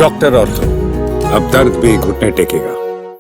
Doctor ortho, अब दर्द भी घुटने टेकेगा।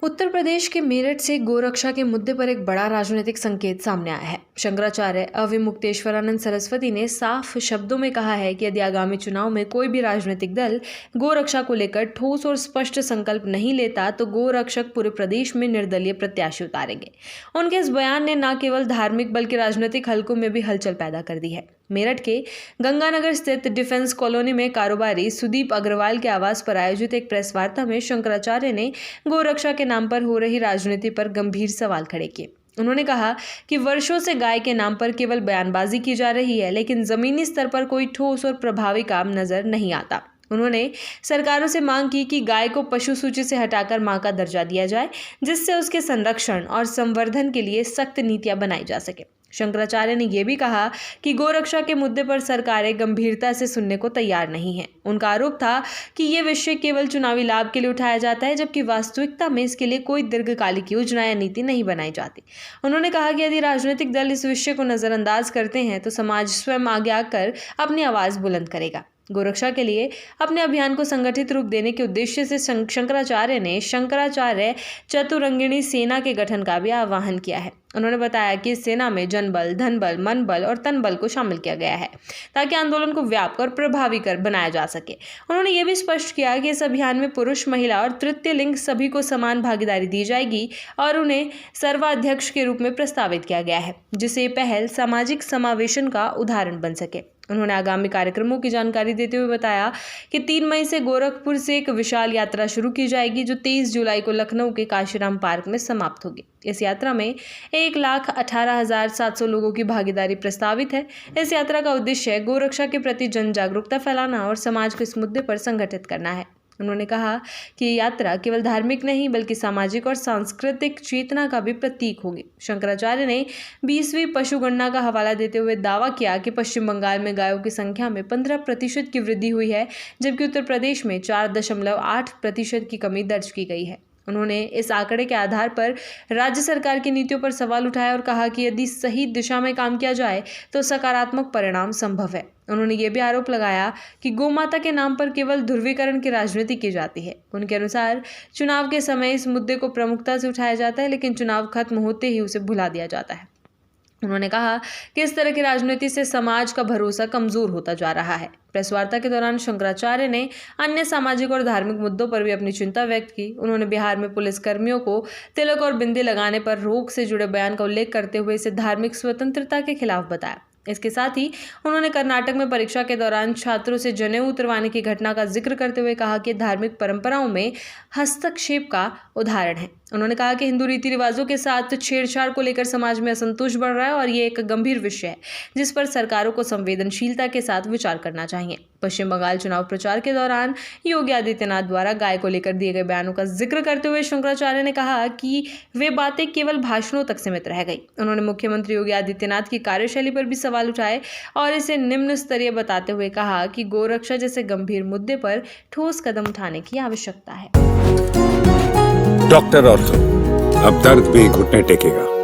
उत्तर प्रदेश के मेरठ से गोरक्षा के मुद्दे पर एक बड़ा राजनीतिक संकेत सामने आया है। शंकराचार्य अविमुक्तेश्वरानंद सरस्वती ने साफ शब्दों में कहा है कि यदि आगामी चुनाव में कोई भी राजनीतिक दल गोरक्षा को लेकर ठोस और स्पष्ट संकल्प नहीं लेता तो गोरक्षक पूरे प्रदेश में निर्दलीय प्रत्याशी उतारेंगे। उनके इस बयान ने न केवल धार्मिक बल्कि राजनीतिक हलकों में भी हलचल पैदा कर दी है। मेरठ के गंगानगर स्थित डिफेंस कॉलोनी में कारोबारी सुदीप अग्रवाल के आवास पर आयोजित एक प्रेस वार्ता में शंकराचार्य ने गोरक्षा के नाम पर हो रही राजनीति पर गंभीर सवाल खड़े किए। उन्होंने कहा कि वर्षों से गाय के नाम पर केवल बयानबाजी की जा रही है, लेकिन जमीनी स्तर पर कोई ठोस और प्रभावी काम नजर नहीं आता। उन्होंने सरकारों से मांग की कि गाय को पशु सूची से हटाकर मां का दर्जा दिया जाए, जिससे उसके संरक्षण और संवर्धन के लिए सख्त नीतियां बनाई जा सके। शंकराचार्य ने यह भी कहा कि गोरक्षा के मुद्दे पर सरकारें गंभीरता से सुनने को तैयार नहीं हैं। उनका आरोप था कि ये विषय केवल चुनावी लाभ के लिए उठाया जाता है, जबकि वास्तविकता में इसके लिए कोई दीर्घकालिक योजना या नीति नहीं बनाई जाती। उन्होंने कहा कि यदि राजनीतिक दल इस विषय को नजरअंदाज करते हैं तो समाज स्वयं आगे आकर अपनी आवाज बुलंद करेगा। गोरक्षा के लिए अपने अभियान को संगठित रूप देने के उद्देश्य से शंकराचार्य ने शंकराचार्य चतुरंगिणी सेना के गठन का भी आह्वान किया है। उन्होंने बताया कि इस सेना में जनबल, धनबल, मनबल और तनबल को शामिल किया गया है ताकि आंदोलन को व्यापक और प्रभावी कर बनाया जा सके। उन्होंने ये भी स्पष्ट किया कि इस अभियान में पुरुष, महिला और तृतीय लिंग सभी को समान भागीदारी दी जाएगी और उन्हें सर्वाध्यक्ष के रूप में प्रस्तावित किया गया है, जिससे ये पहल सामाजिक समावेशन का उदाहरण बन सके। उन्होंने आगामी कार्यक्रमों की जानकारी देते हुए बताया कि 3 मई से गोरखपुर से एक विशाल यात्रा शुरू की जाएगी, जो 23 जुलाई को लखनऊ के काशीराम पार्क में समाप्त होगी। इस यात्रा में 1,18,700 लोगों की भागीदारी प्रस्तावित है। इस यात्रा का उद्देश्य गोरक्षा के प्रति जन जागरूकता फैलाना और समाज को इस मुद्दे पर संगठित करना है। उन्होंने कहा कि ये यात्रा केवल धार्मिक नहीं बल्कि सामाजिक और सांस्कृतिक चेतना का भी प्रतीक होगी। शंकराचार्य ने 20वीं पशुगणना का हवाला देते हुए दावा किया कि पश्चिम बंगाल में गायों की संख्या में 15% की वृद्धि हुई है, जबकि उत्तर प्रदेश में 4.8% की कमी दर्ज की गई है। उन्होंने इस आंकड़े के आधार पर राज्य सरकार की नीतियों पर सवाल उठाया और कहा कि यदि सही दिशा में काम किया जाए तो सकारात्मक परिणाम संभव है। उन्होंने ये भी आरोप लगाया कि गोमाता के नाम पर केवल ध्रुवीकरण की राजनीति की जाती है। उनके अनुसार चुनाव के समय इस मुद्दे को प्रमुखता से उठाया जाता है, लेकिन चुनाव खत्म होते ही उसे भुला दिया जाता है। उन्होंने कहा कि इस तरह की राजनीति से समाज का भरोसा कमजोर होता जा रहा है। प्रेस वार्ता के दौरान शंकराचार्य ने अन्य सामाजिक और धार्मिक मुद्दों पर भी अपनी चिंता व्यक्त की। उन्होंने बिहार में पुलिस कर्मियों को तिलक और बिंदी लगाने पर रोक से जुड़े बयान का उल्लेख करते हुए इसे धार्मिक स्वतंत्रता के खिलाफ बताया। इसके साथ ही उन्होंने कर्नाटक में परीक्षा के दौरान छात्रों से जनेऊ उतरवाने की घटना का जिक्र करते हुए कहा कि धार्मिक परंपराओं में हस्तक्षेप का उदाहरण है। उन्होंने कहा कि हिंदू रीति रिवाजों के साथ छेड़छाड़ को लेकर समाज में असंतोष बढ़ रहा है और ये एक गंभीर विषय है जिस पर सरकारों को संवेदनशीलता के साथ विचार करना चाहिए। पश्चिम बंगाल चुनाव प्रचार के दौरान योगी आदित्यनाथ द्वारा गाय को लेकर दिए गए बयानों का जिक्र करते हुए शंकराचार्य ने कहा कि वे बातें केवल भाषणों तक सीमित रह गई। उन्होंने मुख्यमंत्री योगी आदित्यनाथ की कार्यशैली पर भी सवाल उठाए और इसे निम्न स्तरीय बताते हुए कहा कि गोरक्षा जैसे गंभीर मुद्दे पर ठोस कदम उठाने की आवश्यकता है। डॉक्टर ऑर्थो, अब दर्द भी घुटने टेकेगा।